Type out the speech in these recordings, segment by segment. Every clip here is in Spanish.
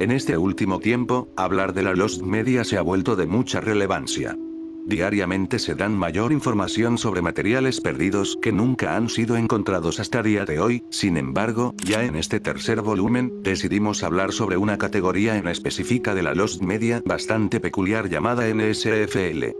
En este último tiempo, hablar de la Lost Media se ha vuelto de mucha relevancia. Diariamente se dan mayor información sobre materiales perdidos que nunca han sido encontrados hasta día de hoy. Sin embargo, ya en este tercer volumen, decidimos hablar sobre una categoría en específica de la Lost Media bastante peculiar llamada NSFL.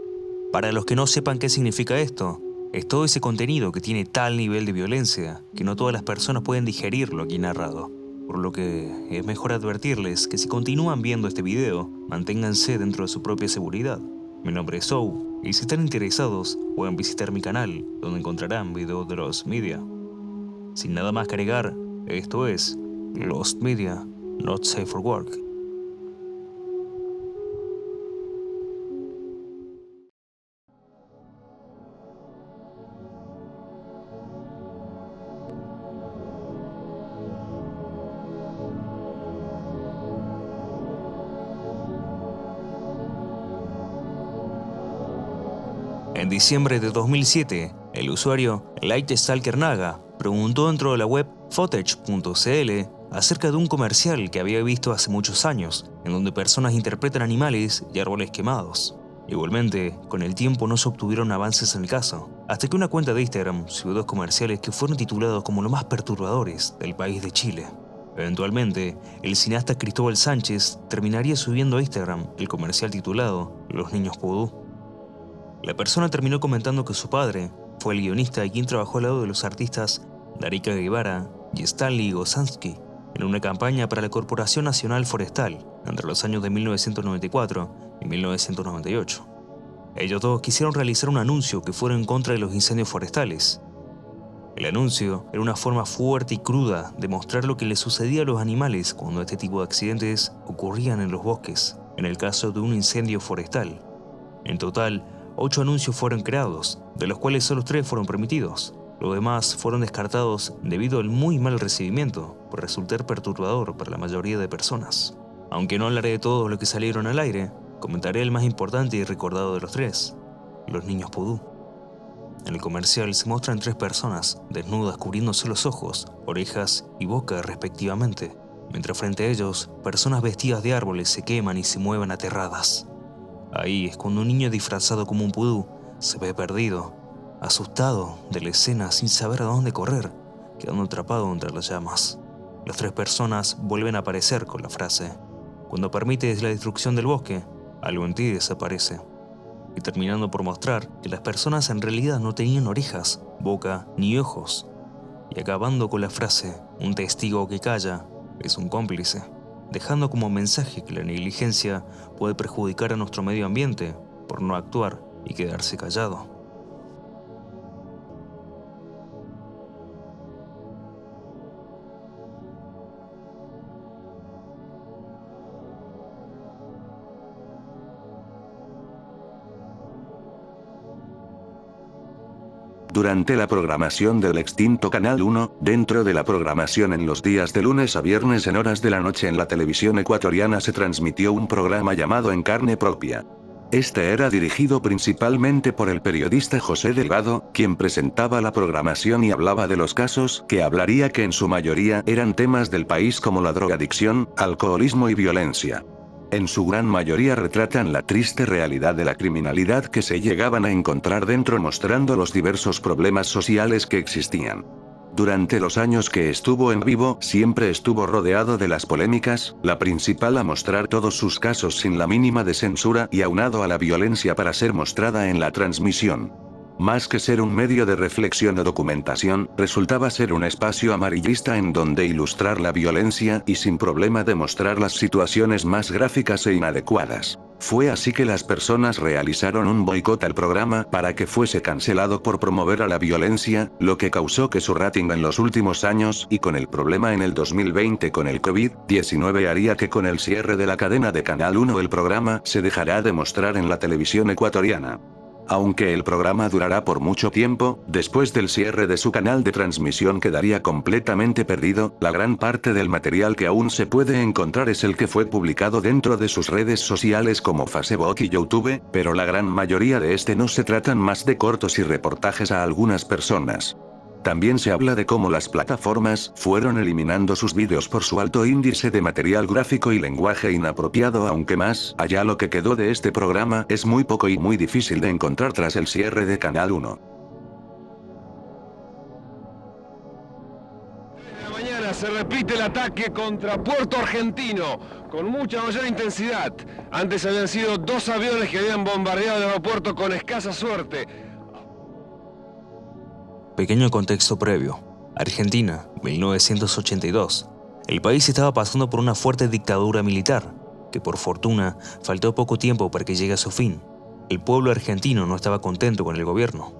Para los que no sepan qué significa esto, es todo ese contenido que tiene tal nivel de violencia que no todas las personas pueden digerirlo aquí narrado. Por lo que es mejor advertirles que si continúan viendo este video, manténganse dentro de su propia seguridad. Mi nombre es Sou, y si están interesados, pueden visitar mi canal, donde encontrarán videos de Lost Media. Sin nada más que agregar, esto es Lost Media, Not Safe for Work. En diciembre de 2007, el usuario Light Stalker Naga preguntó dentro de la web footage.cl acerca de un comercial que había visto hace muchos años, en donde personas interpretan animales y árboles quemados. Igualmente, con el tiempo no se obtuvieron avances en el caso, hasta que una cuenta de Instagram subió 2 comerciales que fueron titulados como los más perturbadores del país de Chile. Eventualmente, el cineasta Cristóbal Sánchez terminaría subiendo a Instagram el comercial titulado Los niños vudú. La persona terminó comentando que su padre fue el guionista y quien trabajó al lado de los artistas Darika Guevara y Stanley Gosansky en una campaña para la Corporación Nacional Forestal entre los años de 1994 y 1998. Ellos dos quisieron realizar un anuncio que fuera en contra de los incendios forestales. El anuncio era una forma fuerte y cruda de mostrar lo que le sucedía a los animales cuando este tipo de accidentes ocurrían en los bosques, en el caso de un incendio forestal. En total, 8 anuncios fueron creados, de los cuales solo 3 fueron permitidos. Los demás fueron descartados debido al muy mal recibimiento, por resultar perturbador para la mayoría de personas. Aunque no hablaré de todos los que salieron al aire, comentaré el más importante y recordado de los 3, los niños vudú. En el comercial se muestran 3 personas desnudas cubriéndose los ojos, orejas y boca respectivamente, mientras frente a ellos, personas vestidas de árboles se queman y se mueven aterradas. Ahí es cuando un niño disfrazado como un vudú se ve perdido, asustado de la escena sin saber a dónde correr, quedando atrapado entre las llamas. Las 3 personas vuelven a aparecer con la frase: cuando permites la destrucción del bosque, algo en ti desaparece. Y terminando por mostrar que las personas en realidad no tenían orejas, boca ni ojos. Y acabando con la frase: un testigo que calla es un cómplice, dejando como mensaje que la negligencia puede perjudicar a nuestro medio ambiente por no actuar y quedarse callado. Durante la programación del extinto Canal 1, dentro de la programación en los días de lunes a viernes en horas de la noche en la televisión ecuatoriana se transmitió un programa llamado En Carne Propia. Este era dirigido principalmente por el periodista José Delgado, quien presentaba la programación y hablaba de los casos que hablaría que en su mayoría eran temas del país como la drogadicción, alcoholismo y violencia. En su gran mayoría retratan la triste realidad de la criminalidad que se llegaban a encontrar dentro, mostrando los diversos problemas sociales que existían. Durante los años que estuvo en vivo, siempre estuvo rodeado de las polémicas, la principal a mostrar todos sus casos sin la mínima de censura y aunado a la violencia para ser mostrada en la transmisión. Más que ser un medio de reflexión o documentación, resultaba ser un espacio amarillista en donde ilustrar la violencia y sin problema demostrar las situaciones más gráficas e inadecuadas. Fue así que las personas realizaron un boicot al programa para que fuese cancelado por promover a la violencia, lo que causó que su rating en los últimos años y con el problema en el 2020 con el COVID-19 haría que con el cierre de la cadena de Canal 1 el programa se dejará de mostrar en la televisión ecuatoriana. Aunque el programa durará por mucho tiempo, después del cierre de su canal de transmisión quedaría completamente perdido. La gran parte del material que aún se puede encontrar es el que fue publicado dentro de sus redes sociales como Facebook y YouTube, pero la gran mayoría de este no se tratan más de cortos y reportajes a algunas personas. También se habla de cómo las plataformas fueron eliminando sus vídeos por su alto índice de material gráfico y lenguaje inapropiado, aunque más allá lo que quedó de este programa es muy poco y muy difícil de encontrar tras el cierre de Canal 1. Mañana se repite el ataque contra Puerto Argentino con mucha mayor intensidad. Antes habían sido 2 aviones que habían bombardeado el aeropuerto con escasa suerte. Pequeño contexto previo. Argentina, 1982. El país estaba pasando por una fuerte dictadura militar, que por fortuna faltó poco tiempo para que llegue a su fin. El pueblo argentino no estaba contento con el gobierno.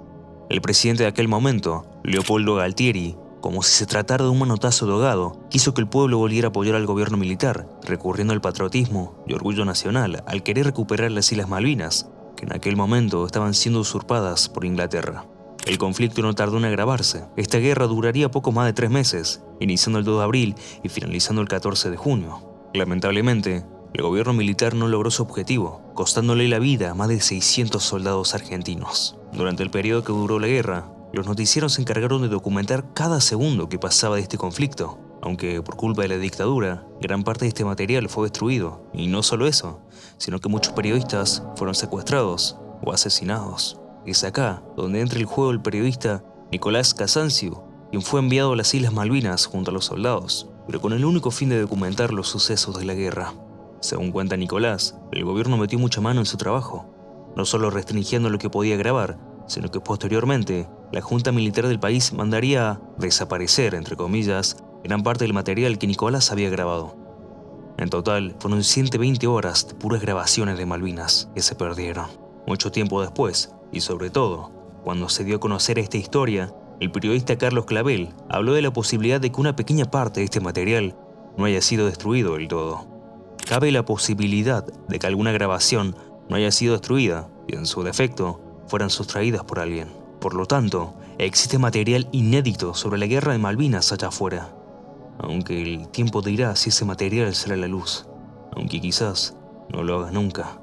El presidente de aquel momento, Leopoldo Galtieri, como si se tratara de un manotazo de ahogado, quiso que el pueblo volviera a apoyar al gobierno militar, recurriendo al patriotismo y orgullo nacional al querer recuperar las Islas Malvinas, que en aquel momento estaban siendo usurpadas por Inglaterra. El conflicto no tardó en agravarse. Esta guerra duraría poco más de 3 meses, iniciando el 2 de abril y finalizando el 14 de junio. Lamentablemente, el gobierno militar no logró su objetivo, costándole la vida a más de 600 soldados argentinos. Durante el periodo que duró la guerra, los noticieros se encargaron de documentar cada segundo que pasaba de este conflicto, aunque por culpa de la dictadura, gran parte de este material fue destruido. Y no solo eso, sino que muchos periodistas fueron secuestrados o asesinados. Es acá donde entra el juego el periodista Nicolás Casanciu, quien fue enviado a las Islas Malvinas junto a los soldados, pero con el único fin de documentar los sucesos de la guerra. Según cuenta Nicolás, el gobierno metió mucha mano en su trabajo, no solo restringiendo lo que podía grabar, sino que posteriormente la junta militar del país mandaría a desaparecer, entre comillas, gran parte del material que Nicolás había grabado. En total, fueron 120 horas de puras grabaciones de Malvinas que se perdieron. Mucho tiempo después, y sobre todo, cuando se dio a conocer esta historia, el periodista Carlos Clavel habló de la posibilidad de que una pequeña parte de este material no haya sido destruido del todo. Cabe la posibilidad de que alguna grabación no haya sido destruida y, en su defecto, fueran sustraídas por alguien. Por lo tanto, existe material inédito sobre la guerra de Malvinas allá afuera. Aunque el tiempo dirá si ese material sale a la luz, aunque quizás no lo haga nunca.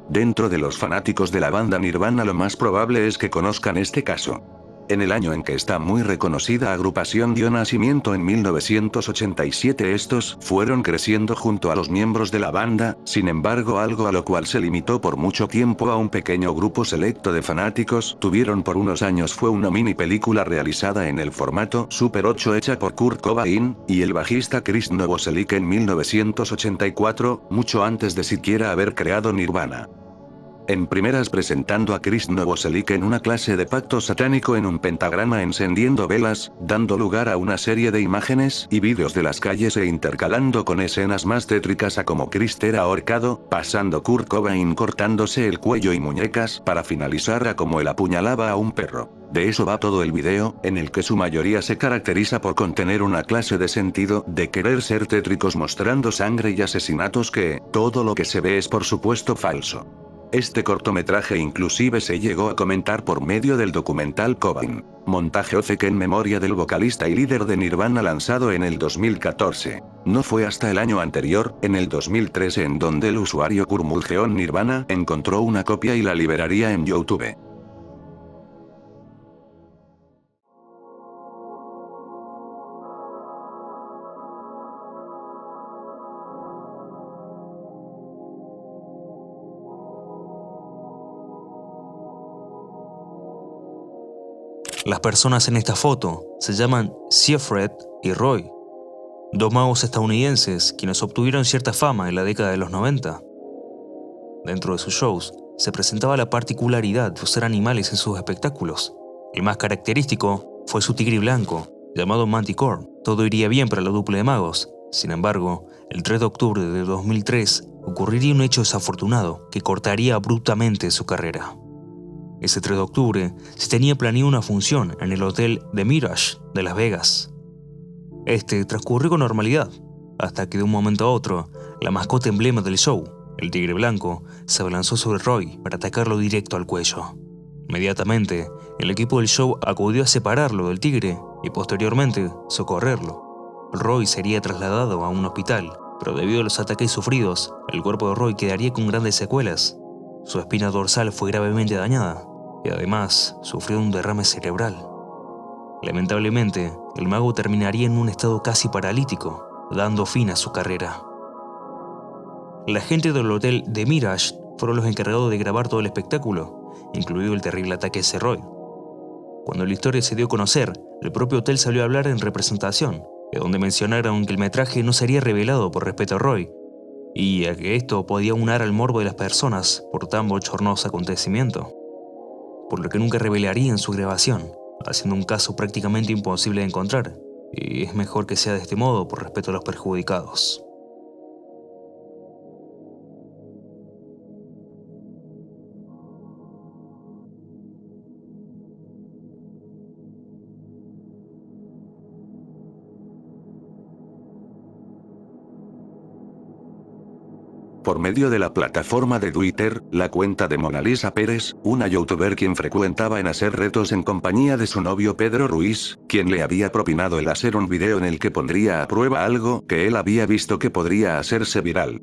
Dentro de los fanáticos de la banda Nirvana lo más probable es que conozcan este caso. En el año en que esta muy reconocida agrupación dio nacimiento en 1987, estos fueron creciendo junto a los miembros de la banda. Sin embargo, algo a lo cual se limitó por mucho tiempo a un pequeño grupo selecto de fanáticos tuvieron por unos años fue una mini película realizada en el formato Super 8 hecha por Kurt Cobain y el bajista Chris Novoselic en 1984, mucho antes de siquiera haber creado Nirvana. En primeras presentando a Chris Novoselic en una clase de pacto satánico en un pentagrama encendiendo velas, dando lugar a una serie de imágenes y vídeos de las calles e intercalando con escenas más tétricas a como Chris era ahorcado, pasando Kurt Cobain cortándose el cuello y muñecas para finalizar a como él apuñalaba a un perro. De eso va todo el video, en el que su mayoría se caracteriza por contener una clase de sentido de querer ser tétricos mostrando sangre y asesinatos que, todo lo que se ve es por supuesto falso. Este cortometraje inclusive se llegó a comentar por medio del documental Cobain, montaje OCK en memoria del vocalista y líder de Nirvana lanzado en el 2014. No fue hasta el año anterior, en el 2013, en donde el usuario Kurmulgeon Nirvana encontró una copia y la liberaría en YouTube. Las personas en esta foto se llaman Siegfried y Roy, dos magos estadounidenses quienes obtuvieron cierta fama en la década de los 90. Dentro de sus shows se presentaba la particularidad de usar animales en sus espectáculos. El más característico fue su tigre blanco, llamado Manticore. Todo iría bien para la dupla de magos. Sin embargo, el 3 de octubre de 2003 ocurriría un hecho desafortunado que cortaría abruptamente su carrera. Ese 3 de octubre se tenía planeado una función en el hotel The Mirage de Las Vegas. Este transcurrió con normalidad, hasta que de un momento a otro, la mascota emblema del show, el tigre blanco, se abalanzó sobre Roy para atacarlo directo al cuello. Inmediatamente, el equipo del show acudió a separarlo del tigre y posteriormente socorrerlo. Roy sería trasladado a un hospital, pero debido a los ataques sufridos, el cuerpo de Roy quedaría con grandes secuelas. Su espina dorsal fue gravemente dañada y además sufrió un derrame cerebral. Lamentablemente, el mago terminaría en un estado casi paralítico, dando fin a su carrera. La gente del hotel The Mirage fueron los encargados de grabar todo el espectáculo, incluido el terrible ataque de Roy. Cuando la historia se dio a conocer, el propio hotel salió a hablar en representación, de donde mencionaron que el metraje no sería revelado por respeto a Roy, y a que esto podía unar al morbo de las personas por tan bochornoso acontecimiento, por lo que nunca revelarían su grabación, haciendo un caso prácticamente imposible de encontrar, y es mejor que sea de este modo por respeto a los perjudicados. Por medio de la plataforma de Twitter, la cuenta de Mona Lisa Pérez, una youtuber quien frecuentaba en hacer retos en compañía de su novio Pedro Ruiz, quien le había propinado el hacer un video en el que pondría a prueba algo que él había visto que podría hacerse viral.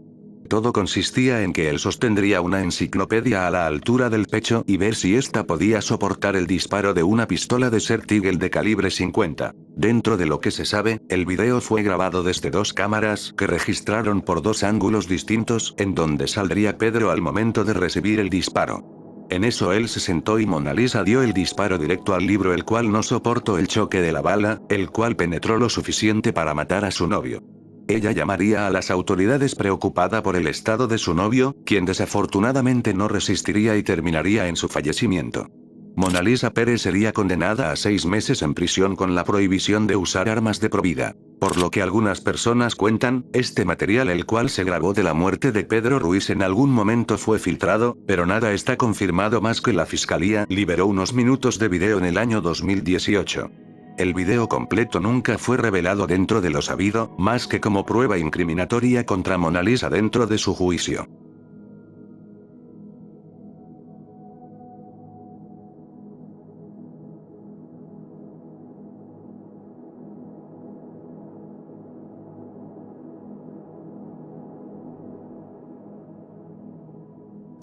Todo consistía en que él sostendría una enciclopedia a la altura del pecho y ver si ésta podía soportar el disparo de una pistola Desert Eagle de calibre 50. Dentro de lo que se sabe, el video fue grabado desde dos cámaras que registraron por dos ángulos distintos en donde saldría Pedro al momento de recibir el disparo. En eso él se sentó y Mona Lisa dio el disparo directo al libro, el cual no soportó el choque de la bala, el cual penetró lo suficiente para matar a su novio. Ella llamaría a las autoridades preocupada por el estado de su novio, quien desafortunadamente no resistiría y terminaría en su fallecimiento. Mona Lisa Pérez sería condenada a 6 meses en prisión con la prohibición de usar armas de por vida. Por lo que algunas personas cuentan, este material el cual se grabó de la muerte de Pedro Ruiz en algún momento fue filtrado, pero nada está confirmado más que la fiscalía liberó unos minutos de video en el año 2018. El video completo nunca fue revelado dentro de lo sabido, más que como prueba incriminatoria contra Mona Lisa dentro de su juicio.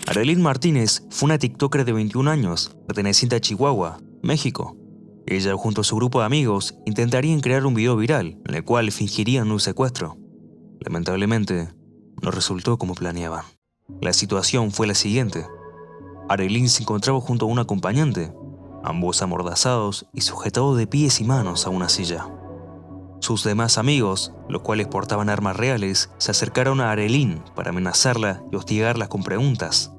Arelín Martínez fue una TikToker de 21 años, perteneciente a Chihuahua, México. Ella junto a su grupo de amigos intentarían crear un video viral, en el cual fingirían un secuestro. Lamentablemente, no resultó como planeaban. La situación fue la siguiente. Arelín se encontraba junto a un acompañante, ambos amordazados y sujetados de pies y manos a una silla. Sus demás amigos, los cuales portaban armas reales, se acercaron a Arelín para amenazarla y hostigarla con preguntas.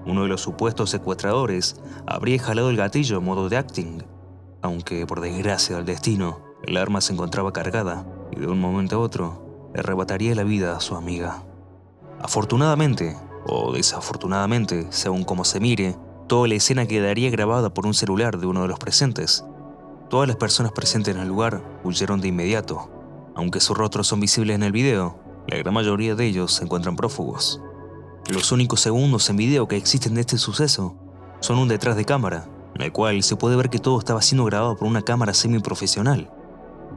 Uno de los supuestos secuestradores habría jalado el gatillo en modo de acting, aunque por desgracia del destino, el arma se encontraba cargada y de un momento a otro le arrebataría la vida a su amiga. Afortunadamente, o desafortunadamente, según como se mire, toda la escena quedaría grabada por un celular de uno de los presentes. Todas las personas presentes en el lugar huyeron de inmediato. Aunque sus rostros son visibles en el video, la gran mayoría de ellos se encuentran prófugos. Los únicos segundos en video que existen de este suceso son un detrás de cámara, en el cual se puede ver que todo estaba siendo grabado por una cámara semiprofesional.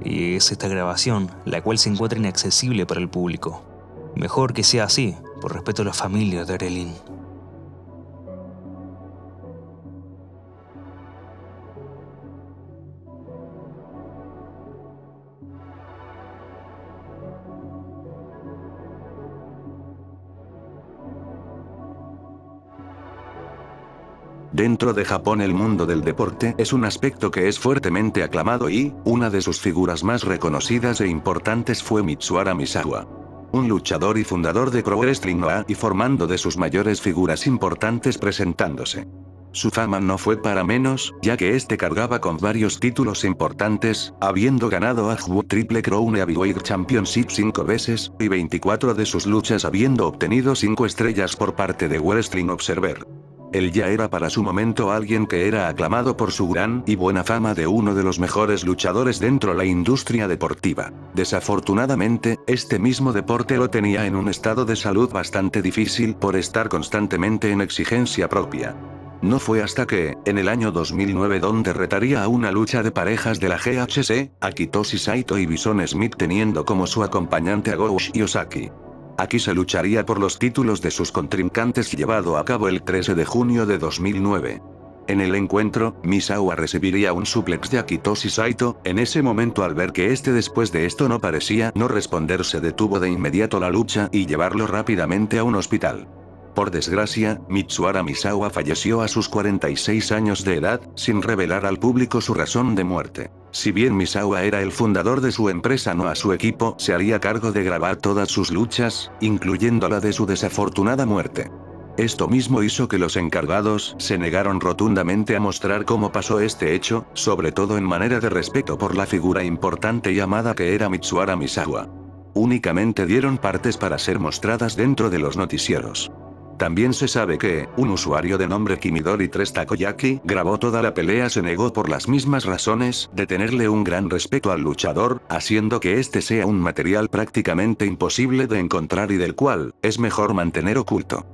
Y es esta grabación la cual se encuentra inaccesible para el público. Mejor que sea así, por respeto a la familia de Arelín. Dentro de Japón el mundo del deporte es un aspecto que es fuertemente aclamado y, una de sus figuras más reconocidas e importantes fue Mitsuhara Misawa. Un luchador y fundador de Pro Wrestling Noah y formando de sus mayores figuras importantes presentándose. Su fama no fue para menos, ya que este cargaba con varios títulos importantes, habiendo ganado AJW Triple Crown Heavyweight Championship 5 veces, y 24 de sus luchas habiendo obtenido 5 estrellas por parte de Wrestling Observer. Él ya era para su momento alguien que era aclamado por su gran y buena fama de uno de los mejores luchadores dentro de la industria deportiva. Desafortunadamente, este mismo deporte lo tenía en un estado de salud bastante difícil por estar constantemente en exigencia propia. No fue hasta que, en el año 2009 donde retaría a una lucha de parejas de la GHC, a Kitoshi Saito y Bison Smith teniendo como su acompañante a Go Shiozaki. Aquí se lucharía por los títulos de sus contrincantes llevado a cabo el 13 de junio de 2009. En el encuentro, Misawa recibiría un suplex de Kitoshi Saito. En ese momento, al ver que este después de esto no parecía no responder, se detuvo de inmediato la lucha y llevarlo rápidamente a un hospital. Por desgracia, Mitsuhara Misawa falleció a sus 46 años de edad, sin revelar al público su razón de muerte. Si bien Misawa era el fundador de su empresa, no a su equipo se haría cargo de grabar todas sus luchas, incluyendo la de su desafortunada muerte. Esto mismo hizo que los encargados se negaron rotundamente a mostrar cómo pasó este hecho, sobre todo en manera de respeto por la figura importante y amada que era Mitsuhara Misawa. Únicamente dieron partes para ser mostradas dentro de los noticieros. También se sabe que, un usuario de nombre Kimidori 3 Takoyaki grabó toda la pelea. Se negó por las mismas razones, de tenerle un gran respeto al luchador, haciendo que este sea un material prácticamente imposible de encontrar y del cual, es mejor mantener oculto.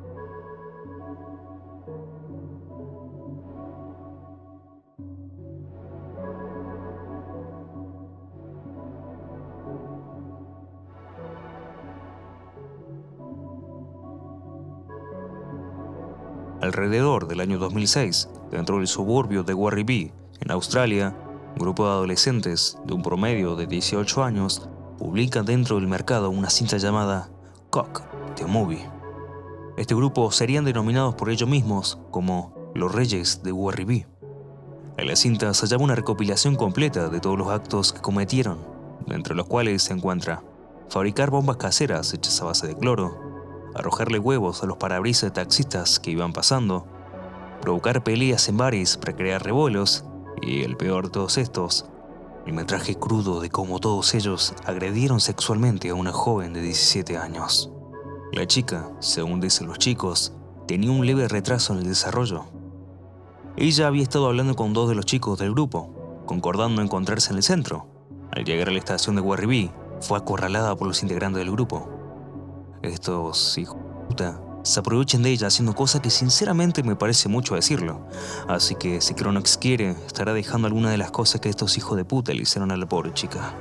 Alrededor del año 2006, dentro del suburbio de Werribee, en Australia, un grupo de adolescentes de un promedio de 18 años publica dentro del mercado una cinta llamada Cock the Movie. Este grupo serían denominados por ellos mismos como los Reyes de Werribee. En la cinta se hallaba una recopilación completa de todos los actos que cometieron, entre los cuales se encuentra fabricar bombas caseras hechas a base de cloro, arrojarle huevos a los parabrisas de taxistas que iban pasando, provocar peleas en bares para crear revuelos, y el peor de todos estos, el metraje crudo de cómo todos ellos agredieron sexualmente a una joven de 17 años. La chica, según dicen los chicos, tenía un leve retraso en el desarrollo. Ella había estado hablando con dos de los chicos del grupo, concordando encontrarse en el centro. Al llegar a la estación de Werribee, fue acorralada por los integrantes del grupo. Estos hijos de puta se aprovechan de ella haciendo cosas que sinceramente me parece mucho decirlo. Así que si Chronox quiere, estará dejando alguna de las cosas que estos hijos de puta le hicieron a la pobre chica.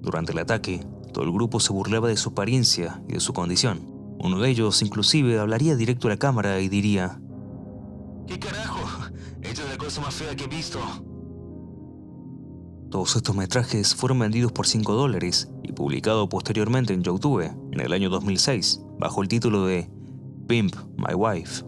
Durante el ataque, todo el grupo se burlaba de su apariencia y de su condición. Uno de ellos inclusive hablaría directo a la cámara y diría: ¿Qué carajo? Esta es la cosa más fea que he visto. Todos estos metrajes fueron vendidos por $5 y publicados posteriormente en YouTube en el año 2006, bajo el título de Pimp My Wife.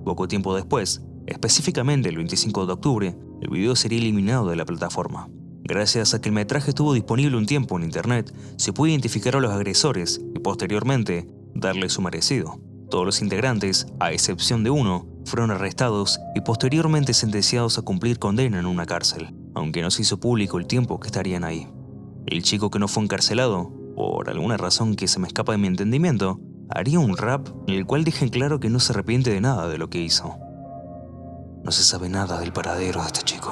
Poco tiempo después, específicamente el 25 de octubre, el video sería eliminado de la plataforma. Gracias a que el metraje estuvo disponible un tiempo en internet, se pudo identificar a los agresores y posteriormente darle su merecido. Todos los integrantes, a excepción de uno, fueron arrestados y posteriormente sentenciados a cumplir condena en una cárcel, aunque no se hizo público el tiempo que estarían ahí. El chico que no fue encarcelado, por alguna razón que se me escapa de mi entendimiento, haría un rap en el cual deja en claro que no se arrepiente de nada de lo que hizo. No se sabe nada del paradero de este chico.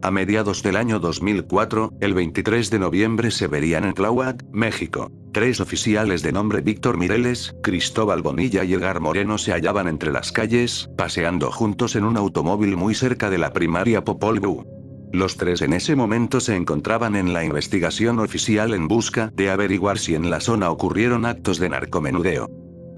A mediados del año 2004, el 23 de noviembre se verían en Tláhuac, México. 3 oficiales de nombre Víctor Mireles, Cristóbal Bonilla y Edgar Moreno se hallaban entre las calles, paseando juntos en un automóvil muy cerca de la primaria Popol Vuh. Los 3 en ese momento se encontraban en la investigación oficial en busca de averiguar si en la zona ocurrieron actos de narcomenudeo.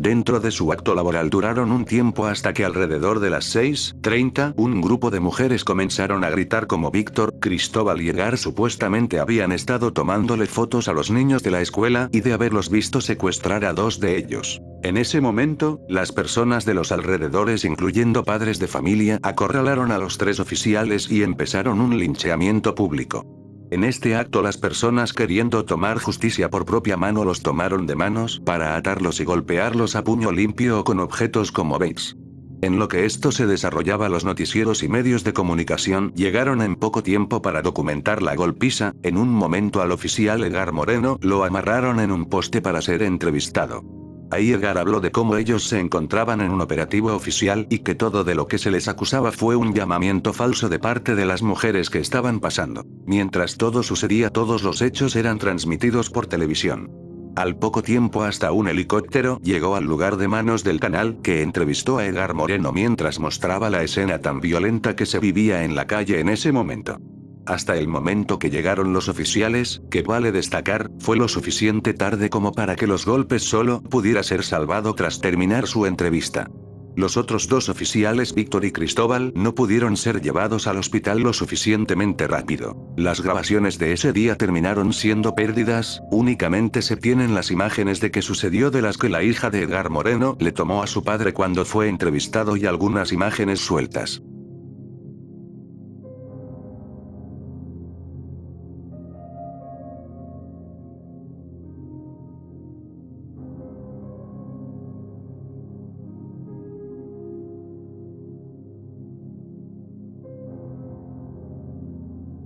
Dentro de su acto laboral duraron un tiempo hasta que alrededor de las 6:30, un grupo de mujeres comenzaron a gritar como Víctor, Cristóbal y Edgar supuestamente habían estado tomándole fotos a los niños de la escuela y de haberlos visto secuestrar a 2 de ellos. En ese momento, las personas de los alrededores, incluyendo padres de familia, acorralaron a los 3 oficiales y empezaron un linchamiento público. En este acto las personas queriendo tomar justicia por propia mano los tomaron de manos para atarlos y golpearlos a puño limpio o con objetos como baits. En lo que esto se desarrollaba, los noticieros y medios de comunicación llegaron en poco tiempo para documentar la golpiza. En un momento al oficial Edgar Moreno lo amarraron en un poste para ser entrevistado. Ahí Edgar habló de cómo ellos se encontraban en un operativo oficial y que todo de lo que se les acusaba fue un llamamiento falso de parte de las mujeres que estaban pasando. Mientras todo sucedía, todos los hechos eran transmitidos por televisión. Al poco tiempo hasta un helicóptero llegó al lugar de manos del canal que entrevistó a Edgar Moreno mientras mostraba la escena tan violenta que se vivía en la calle en ese momento. Hasta el momento que llegaron los oficiales, que vale destacar, fue lo suficiente tarde como para que los golpes solo pudiera ser salvado tras terminar su entrevista. Los otros 2 oficiales, Víctor y Cristóbal, no pudieron ser llevados al hospital lo suficientemente rápido. Las grabaciones de ese día terminaron siendo pérdidas, únicamente se tienen las imágenes de qué sucedió de las que la hija de Edgar Moreno le tomó a su padre cuando fue entrevistado y algunas imágenes sueltas.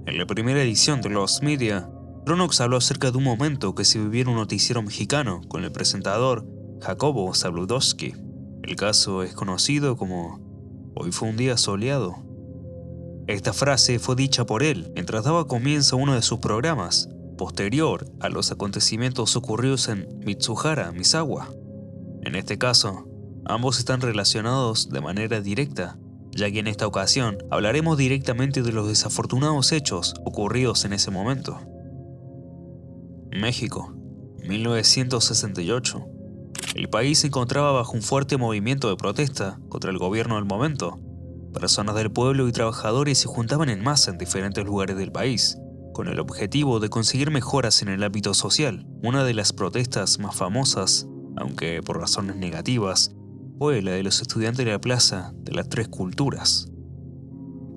En la primera edición de Lost Media, Tronox habló acerca de un momento que se vivió en un noticiero mexicano con el presentador Jacobo Zabludowski. El caso es conocido como "Hoy fue un día soleado". Esta frase fue dicha por él mientras daba comienzo a uno de sus programas, posterior a los acontecimientos ocurridos en Mitsuhara, Misawa. En este caso, ambos están relacionados de manera directa, ya que en esta ocasión hablaremos directamente de los desafortunados hechos ocurridos en ese momento. México, 1968. El país se encontraba bajo un fuerte movimiento de protesta contra el gobierno del momento. Personas del pueblo y trabajadores se juntaban en masa en diferentes lugares del país, con el objetivo de conseguir mejoras en el ámbito social. Una de las protestas más famosas, aunque por razones negativas, fue la de los estudiantes de la Plaza de las Tres Culturas.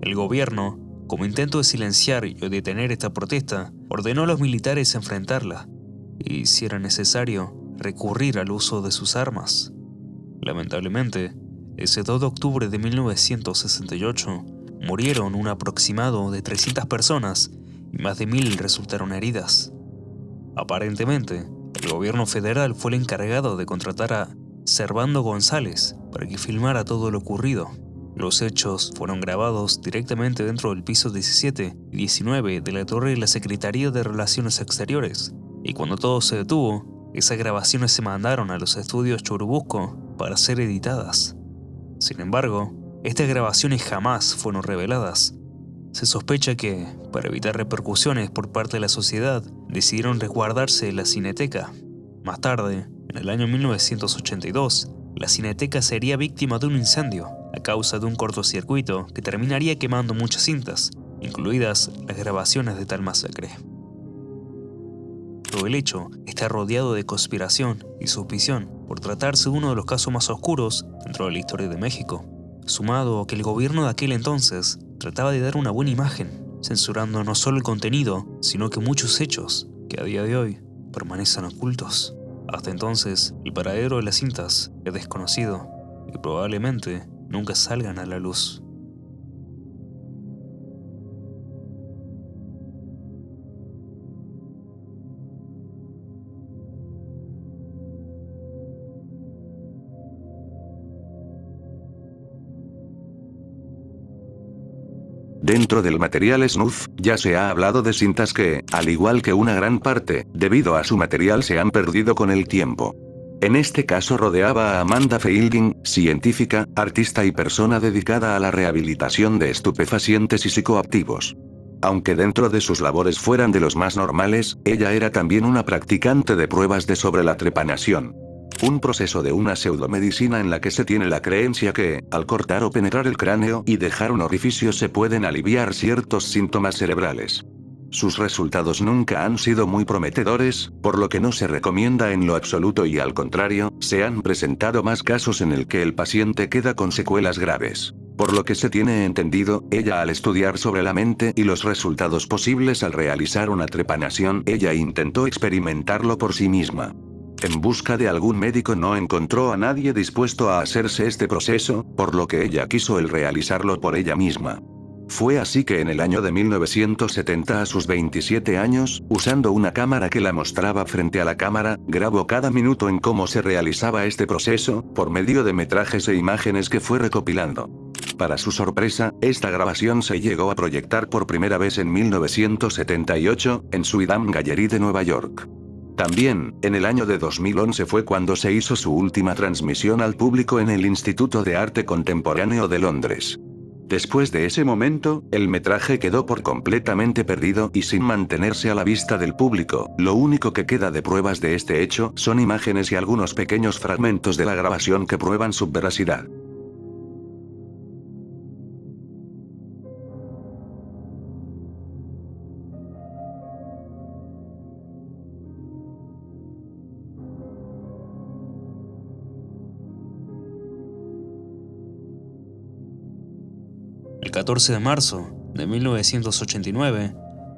El gobierno, como intento de silenciar y detener esta protesta, ordenó a los militares enfrentarla y, si era necesario, recurrir al uso de sus armas. Lamentablemente, ese 2 de octubre de 1968, murieron un aproximado de 300 personas y más de 1000 resultaron heridas. Aparentemente, el gobierno federal fue el encargado de contratar a Servando González para que filmara todo lo ocurrido. Los hechos fueron grabados directamente dentro del piso 17 y 19 de la torre de la Secretaría de Relaciones Exteriores, y cuando todo se detuvo, esas grabaciones se mandaron a los estudios Churubusco para ser editadas. Sin embargo, estas grabaciones jamás fueron reveladas. Se sospecha que, para evitar repercusiones por parte de la sociedad, decidieron resguardarse en la Cineteca. Más tarde, en el año 1982, la Cineteca sería víctima de un incendio a causa de un cortocircuito que terminaría quemando muchas cintas, incluidas las grabaciones de tal masacre. Todo el hecho está rodeado de conspiración y suspición por tratarse de uno de los casos más oscuros dentro de la historia de México, sumado a que el gobierno de aquel entonces trataba de dar una buena imagen, censurando no solo el contenido, sino que muchos hechos que a día de hoy permanecen ocultos. Hasta entonces, el paradero de las cintas es desconocido y probablemente nunca salgan a la luz. Dentro del material snuff, ya se ha hablado de cintas que, al igual que una gran parte, debido a su material se han perdido con el tiempo. En este caso rodeaba a Amanda Fielding, científica, artista y persona dedicada a la rehabilitación de estupefacientes y psicoactivos. Aunque dentro de sus labores fueran de los más normales, ella era también una practicante de pruebas de sobre la trepanación. Un proceso de una pseudomedicina en la que se tiene la creencia que, al cortar o penetrar el cráneo y dejar un orificio se pueden aliviar ciertos síntomas cerebrales. Sus resultados nunca han sido muy prometedores, por lo que no se recomienda en lo absoluto y al contrario, se han presentado más casos en el que el paciente queda con secuelas graves. Por lo que se tiene entendido, ella al estudiar sobre la mente y los resultados posibles al realizar una trepanación, ella intentó experimentarlo por sí misma. En busca de algún médico no encontró a nadie dispuesto a hacerse este proceso, por lo que ella quiso el realizarlo por ella misma. Fue así que en el año de 1970 a sus 27 años, usando una cámara que la mostraba frente a la cámara, grabó cada minuto en cómo se realizaba este proceso, por medio de metrajes e imágenes que fue recopilando. Para su sorpresa, esta grabación se llegó a proyectar por primera vez en 1978, en Suydam Gallery de Nueva York. También, en el año de 2011 fue cuando se hizo su última transmisión al público en el Instituto de Arte Contemporáneo de Londres. Después de ese momento, el metraje quedó por completamente perdido y sin mantenerse a la vista del público. Lo único que queda de pruebas de este hecho son imágenes y algunos pequeños fragmentos de la grabación que prueban su veracidad. El 14 de marzo de 1989,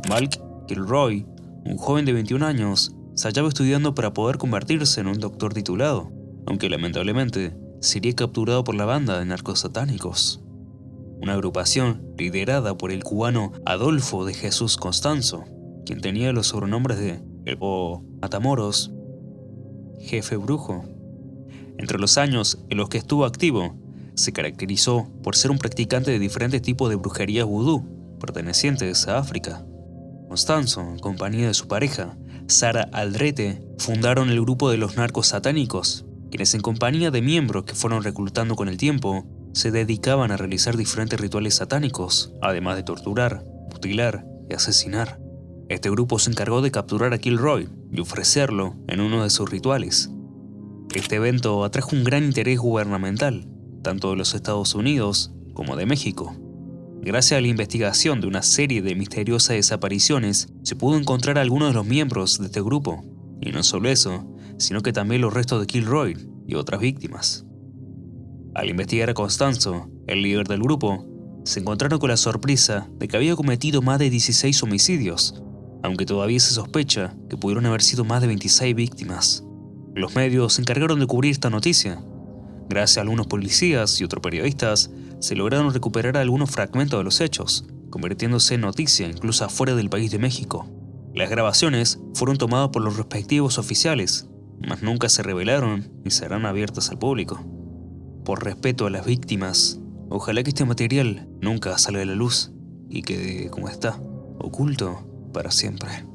Malk Kilroy, un joven de 21 años, se hallaba estudiando para poder convertirse en un doctor titulado, aunque lamentablemente sería capturado por la banda de narcos satánicos. Una agrupación liderada por el cubano Adolfo de Jesús Constanzo, quien tenía los sobrenombres de El Matamoros, Jefe Brujo. Entre los años en los que estuvo activo, se caracterizó por ser un practicante de diferentes tipos de brujería vudú, pertenecientes a África. Constanzo, en compañía de su pareja, Sara Aldrete, fundaron el grupo de los narcos satánicos, quienes en compañía de miembros que fueron reclutando con el tiempo, se dedicaban a realizar diferentes rituales satánicos, además de torturar, mutilar y asesinar. Este grupo se encargó de capturar a Kilroy y ofrecerlo en uno de sus rituales. Este evento atrajo un gran interés gubernamental, tanto de los Estados Unidos como de México. Gracias a la investigación de una serie de misteriosas desapariciones, se pudo encontrar a algunos de los miembros de este grupo, y no solo eso, sino que también los restos de Kilroy y otras víctimas. Al investigar a Constanzo, el líder del grupo, se encontraron con la sorpresa de que había cometido más de 16 homicidios, aunque todavía se sospecha que pudieron haber sido más de 26 víctimas. Los medios se encargaron de cubrir esta noticia. Gracias a algunos policías y otros periodistas, se lograron recuperar algunos fragmentos de los hechos, convirtiéndose en noticia incluso afuera del país de México. Las grabaciones fueron tomadas por los respectivos oficiales, mas nunca se revelaron ni serán abiertas al público. Por respeto a las víctimas, ojalá que este material nunca salga a la luz y quede como está, oculto para siempre.